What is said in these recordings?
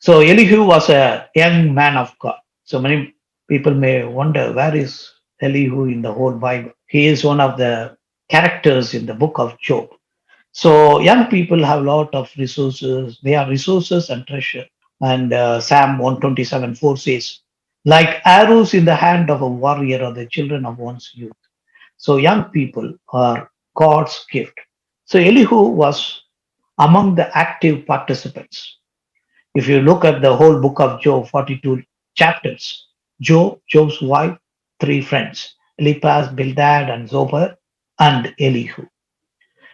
So Elihu was a young man of God. So many people may wonder, where is Elihu in the whole Bible? He is one of the characters in the book of Job. So young people have a lot of resources. They are resources and treasure. And Psalm 127:4 says, like arrows in the hand of a warrior are the children of one's youth. So young people are God's gift. So Elihu was among the active participants. If you look at the whole book of Job, 42 chapters, Job, Job's wife, three friends, Eliphaz, Bildad, and Zophar, and Elihu.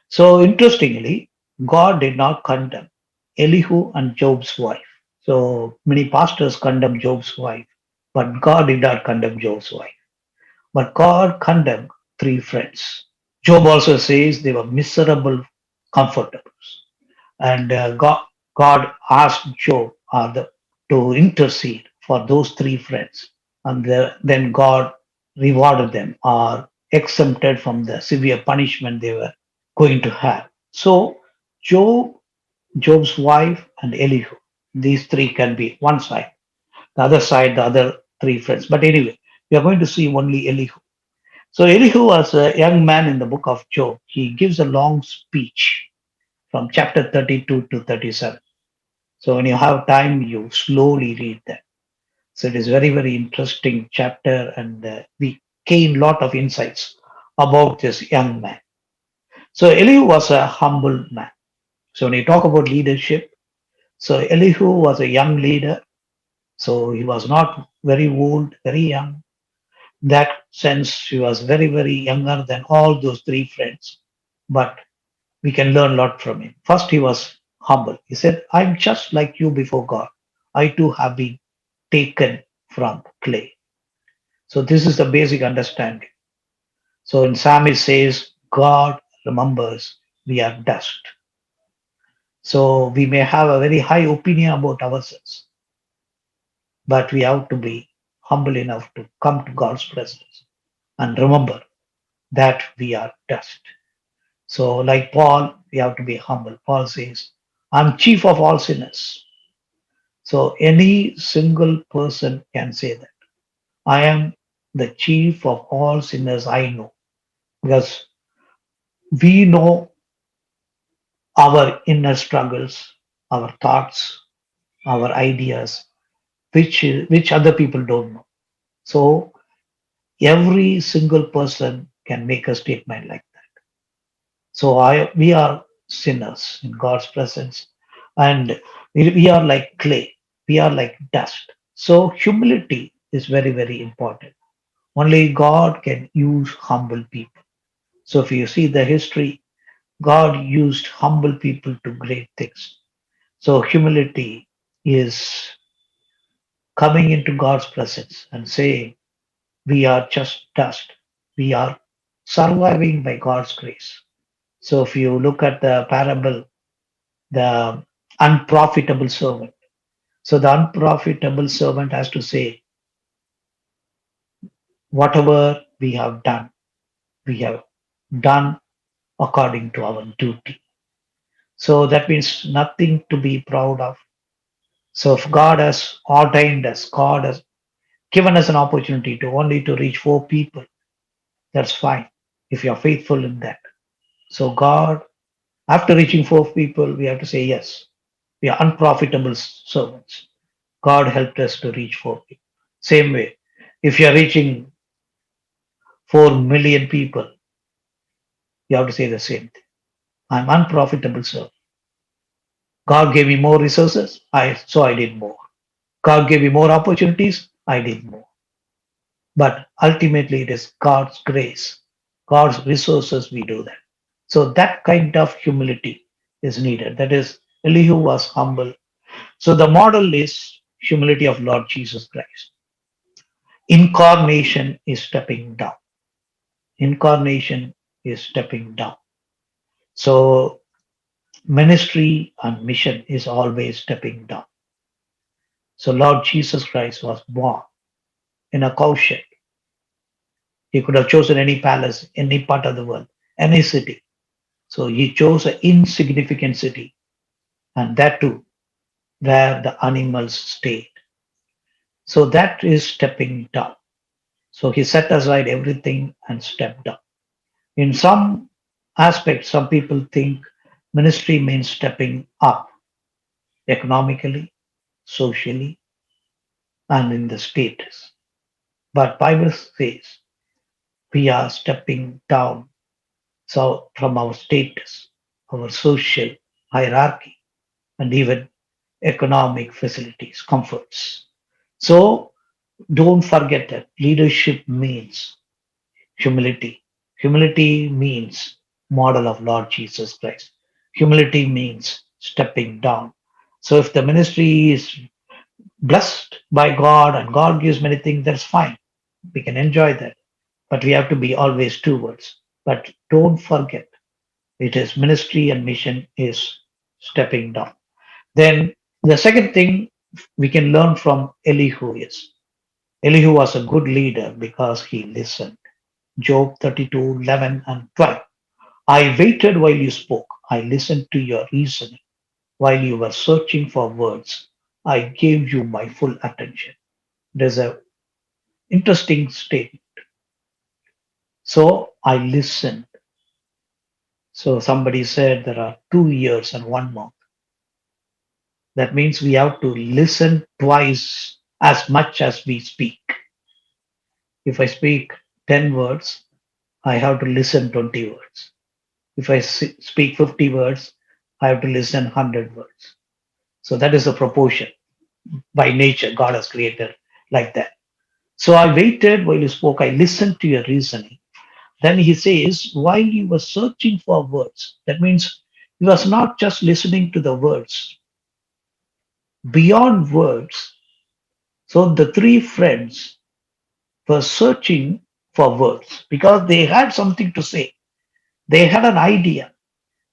So interestingly, God did not condemn Elihu and Job's wife. So many pastors condemn Job's wife, but God did not condemn Job's wife. But God condemned three friends. Job also says they were miserable comfortables. And God asked Job to intercede for those three friends. And then God rewarded them or exempted from the severe punishment they were going to have. So Job, Job's wife, and Elihu, these three can be one side, the other side, the other three friends. But anyway, we are going to see only Elihu. So Elihu was a young man in the book of Job. He gives a long speech from chapter 32 to 37. So when you have time, you slowly read that. So it is very, very interesting chapter, and we gain lot of insights about this young man. So Elihu was a humble man. So when you talk about leadership, so Elihu was a young leader. So he was not very old, very young. In that sense, he was very, very younger than all those three friends. But we can learn a lot from him. First, he was humble. He said, I'm just like you before God. I too have been taken from clay. So this is the basic understanding. So in Psalm it says, God remembers we are dust. So we may have a very high opinion about ourselves, but we have to be humble enough to come to God's presence and remember that we are dust. So like Paul, we have to be humble. Paul says, I'm chief of all sinners. So any single person can say that. I am the chief of all sinners I know. Because we know our inner struggles, our thoughts, our ideas, which other people don't know. So every single person can make a statement like that. So we are sinners in God's presence, and we are like clay, we are like dust. So humility is very, very important. Only God can use humble people. So if you see the history, God used humble people to great things. So humility is coming into God's presence and saying, we are just dust. We are surviving by God's grace. So if you look at the parable, the unprofitable servant. So the unprofitable servant has to say, whatever we have done according to our duty. So that means nothing to be proud of. So if God has ordained us, God has given us an opportunity to only to reach four people, that's fine if you are faithful in that. So God, after reaching four people, we have to say yes. We are unprofitable servants. God helped us to reach four people. Same way, if you are reaching 4 million people, you have to say the same thing. I'm unprofitable servant. God gave me more resources, I did more. God gave me more opportunities, I did more. But ultimately, it is God's grace, God's resources, we do that. So that kind of humility is needed. That is, Elihu was humble. So the model is humility of Lord Jesus Christ. Incarnation is stepping down. Incarnation is stepping down. So ministry and mission is always stepping down. So Lord Jesus Christ was born in a cow shed. He could have chosen any palace, any part of the world, any city. So he chose an insignificant city, and that too where the animals stayed. So that is stepping down. So he set aside everything and stepped down. In some aspects, some people think ministry means stepping up economically, socially, and in the status. But Bible says we are stepping down so from our status, our social hierarchy, and even economic facilities, comforts. So don't forget that leadership means humility. Humility means model of Lord Jesus Christ. Humility means stepping down. So if the ministry is blessed by God and God gives many things, that's fine. We can enjoy that. But we have to be always towards. But don't forget, it is ministry and mission is stepping down. Then the second thing we can learn from Elihu is Elihu was a good leader because he listened. Job 32, 11 and 12. I waited while you spoke. I listened to your reasoning. While you were searching for words, I gave you my full attention. There's a interesting statement. So I listened. So somebody said there are 2 years and 1 month. That means we have to listen twice as much as we speak. If I speak 10 words, I have to listen 20 words. If I speak 50 words, I have to listen 100 words. So that is the proportion. By nature, God has created like that. So I waited while you spoke. I listened to your reasoning. Then he says, while you were searching for words, that means he was not just listening to the words, beyond words. So the three friends were searching for words because they had something to say. They had an idea.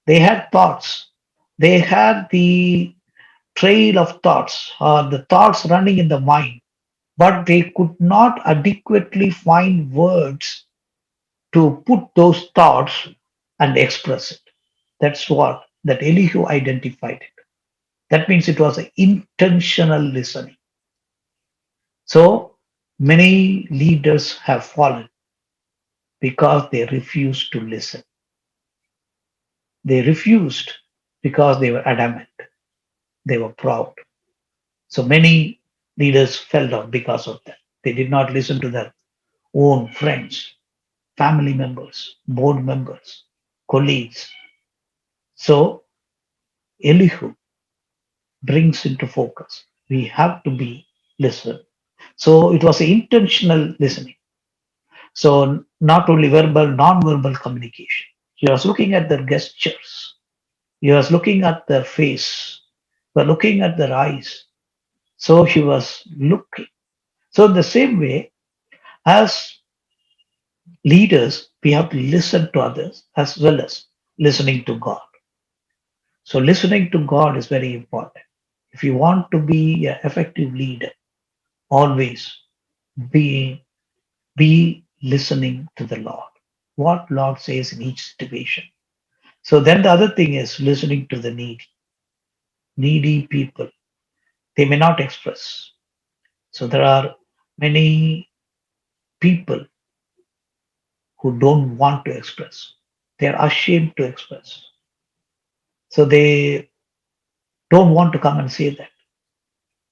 They had thoughts. They had the trail of thoughts or the thoughts running in the mind, but they could not adequately find words to put those thoughts and express it. That's what that Elihu identified it. That means it was an intentional listening. So many leaders have fallen because they refused to listen. They refused because they were adamant. They were proud. So many leaders fell down because of that. They did not listen to their own friends, family members, board members, colleagues. So Elihu brings into focus. We have to be listen. So it was intentional listening. So not only verbal, non-verbal communication. He was looking at their gestures. He was looking at their face. He was looking at their eyes. So he was looking. So in the same way, as leaders, we have to listen to others as well as listening to God. So listening to God is very important. If you want to be an effective leader, always be listening to the Lord. What Lord says in each situation. So then the other thing is listening to the needy people. They may not express. So there are many people who don't want to express. They're ashamed to express. So they don't want to come and say that.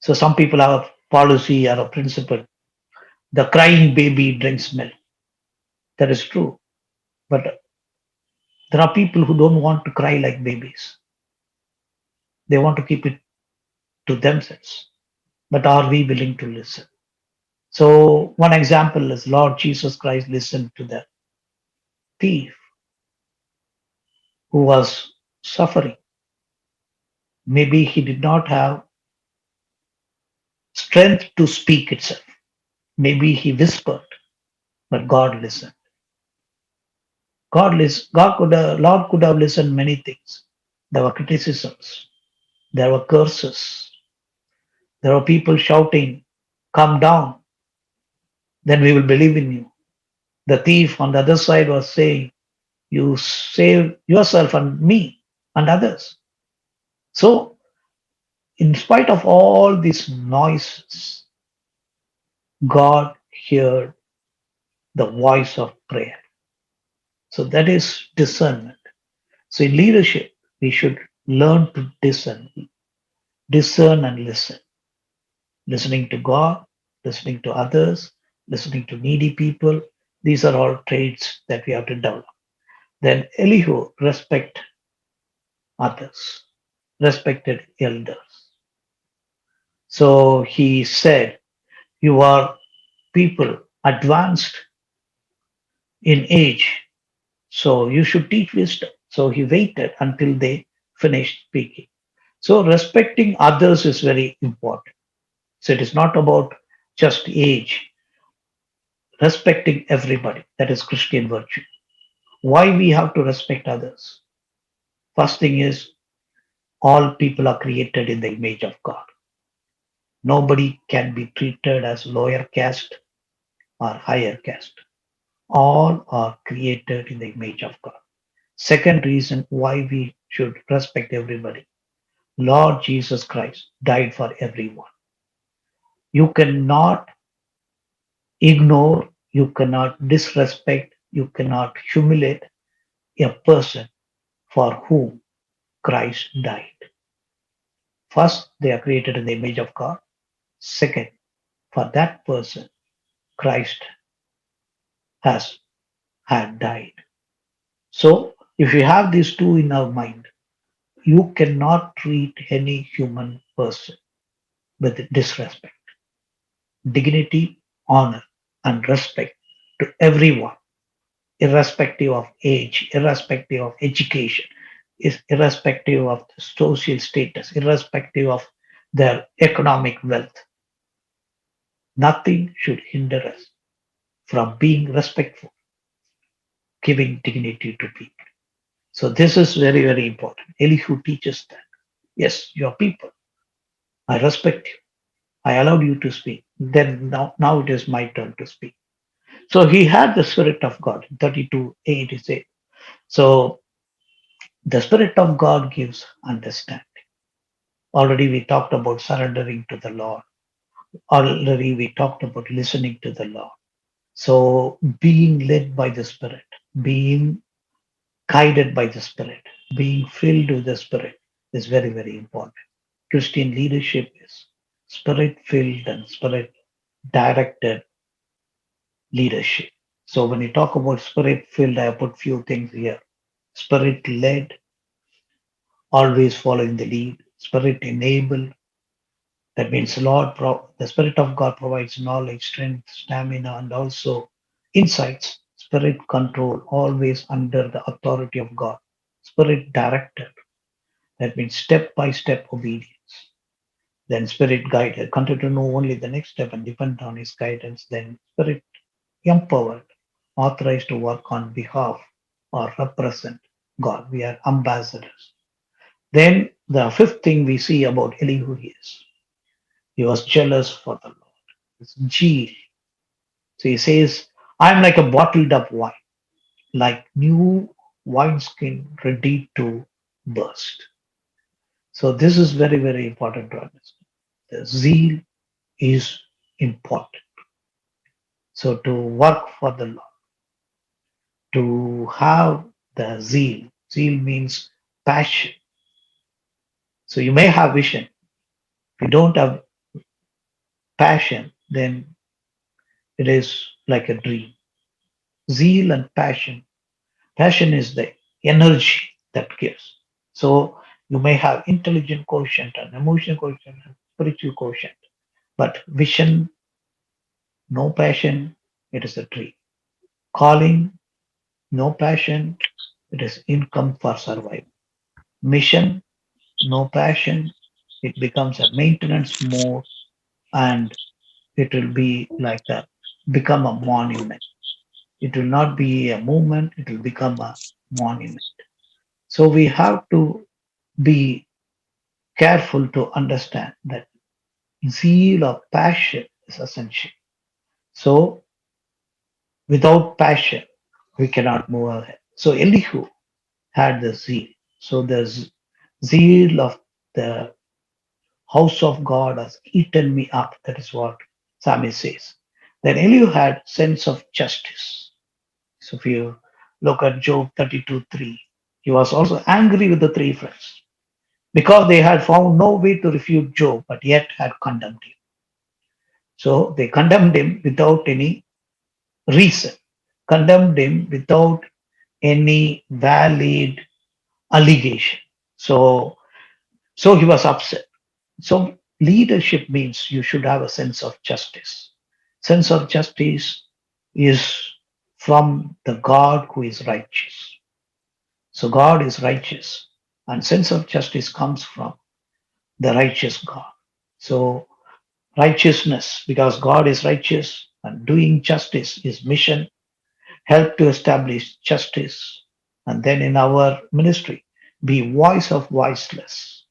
So some people have a policy or a principle. The crying baby drinks milk. That is true. But there are people who don't want to cry like babies. They want to keep it to themselves. But are we willing to listen? So one example is Lord Jesus Christ listened to the thief who was suffering. Maybe he did not have strength to speak itself. Maybe he whispered, but God listened. Lord could have listened many things. There were criticisms. There were curses. There were people shouting, "Come down, then we will believe in you." The thief on the other side was saying, "You save yourself and me and others." So In spite of all these noises, God heard the voice of prayer. So that is discernment. So in leadership, we should learn to discern and listen. Listening to God, listening to others, listening to needy people. These are all traits that we have to develop. Then Elihu others, respected elders. So he said, you are people advanced in age, so you should teach wisdom. So he waited until they finished speaking. So respecting others is very important. So it is not about just age, respecting everybody. That is Christian virtue. Why we have to respect others? First thing is all people are created in the image of God. Nobody can be treated as lower caste or higher caste. All are created in the image of God. Second reason why we should respect everybody. Lord Jesus Christ died for everyone. You cannot ignore, you cannot disrespect, you cannot humiliate a person for whom Christ died. First, they are created in the image of God. Second, for that person, Christ has had died. So, if you have these two in our mind, you cannot treat any human person with disrespect, dignity, honor, and respect to everyone, irrespective of age, irrespective of education, irrespective of the social status, irrespective of their economic wealth. Nothing should hinder us from being respectful, giving dignity to people. So this is very, very important. Elihu teaches that. Yes, you are people. I respect you. I allowed you to speak. Then now it is my turn to speak. So he had the Spirit of God. 32:8 is it. So the Spirit of God gives understanding. Already we talked about surrendering to the Lord. Already we talked about listening to the Lord. So being led by the Spirit, being guided by the Spirit, being filled with the Spirit is very, very important. Christian leadership is Spirit filled and Spirit directed leadership. So when you talk about Spirit filled, I put few things here. Spirit led, always following the lead. Spirit enabled, that means the Spirit of God provides knowledge, strength, stamina, and also insights. Spirit control, always under the authority of God. Spirit directed, that means step by step obedience. Then Spirit guided, continue to know only the next step and depend on His guidance. Then Spirit empowered, authorized to work on behalf or represent God. We are ambassadors. Then the fifth thing we see about Elihu is he was jealous for the Lord. It's zeal. So he says, I'm like a bottled up wine, like new wineskin ready to burst. So this is very, very important to understand. The zeal is important. So to work for the Lord, to have the zeal, zeal means passion. So you may have vision. If you don't have passion, then it is like a dream. Zeal and passion. Passion is the energy that gives. So you may have intelligent quotient and emotional quotient and spiritual quotient, but vision, no passion, it is a dream. Calling, no passion, it is income for survival. Mission, no passion, it becomes a maintenance mode and it will be like a become a monument. It will not be a movement, it will become a monument. So we have to be careful to understand that zeal or passion is essential. So without passion, we cannot move ahead. So Elihu had the zeal. So the zeal of the House of God has eaten me up. That is what Psalmist says. Then Elihu had sense of justice. So if you look at Job 32:3, he was also angry with the three friends because they had found no way to refute Job, but yet had condemned him. So they condemned him without any reason, condemned him without any valid allegation. So, so he was upset. So leadership means you should have a sense of justice. Sense of justice is from the God who is righteous. So God is righteous, and sense of justice comes from the righteous God. So righteousness, because God is righteous and doing justice is mission, help to establish justice. And then in our ministry, be voice of voiceless,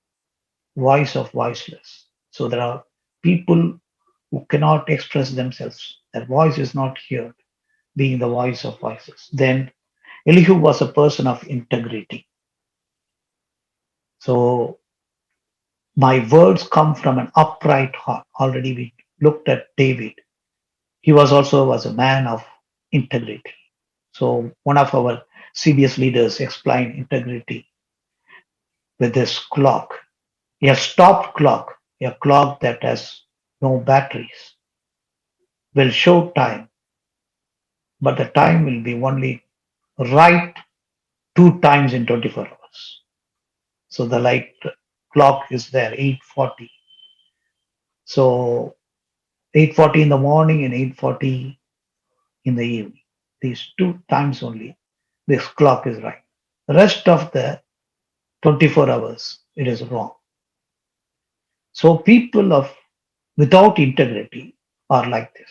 voice of voiceless. So there are people who cannot express themselves. Their voice is not heard, being the voice of voices. Then Elihu was a person of integrity. So my words come from an upright heart. Already we looked at David. He was also was a man of integrity. So one of our CBS leaders explained integrity with this clock. A stopped clock, a clock that has no batteries, will show time, but the time will be only right two times in 24 hours. So the light clock is there, 8:40. So 8:40 in the morning and 8:40 in the evening. These two times only, this clock is right. The rest of the 24 hours, it is wrong. So people of without integrity are like this.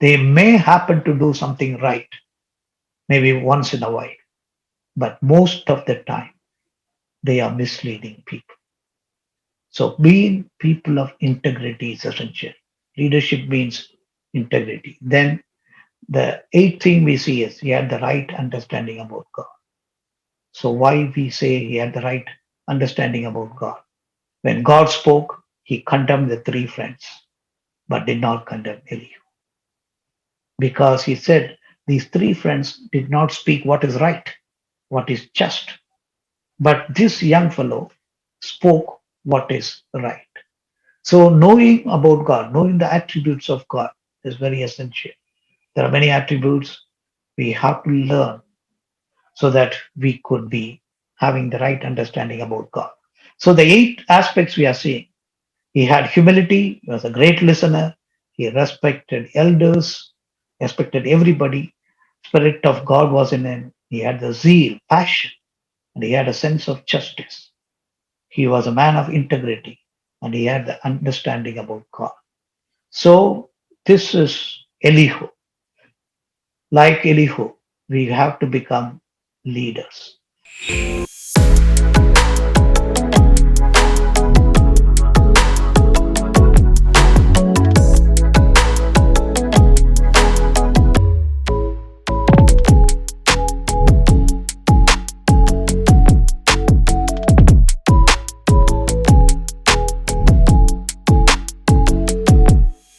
They may happen to do something right, maybe once in a while, but most of the time they are misleading people. So being people of integrity is essential. Leadership means integrity. Then the eighth thing we see is he had the right understanding about God. So why we say he had the right understanding about God? When God spoke, he condemned the three friends, but did not condemn Elihu. Because he said these three friends did not speak what is right, what is just. But this young fellow spoke what is right. So knowing about God, knowing the attributes of God is very essential. There are many attributes we have to learn so that we could be having the right understanding about God. So the eight aspects we are seeing. He had humility, he was a great listener, he respected elders, respected everybody. Spirit of God was in him. He had the zeal, passion, and he had a sense of justice. He was a man of integrity, and he had the understanding about God. So this is Elihu. Like Elihu, we have to become leaders.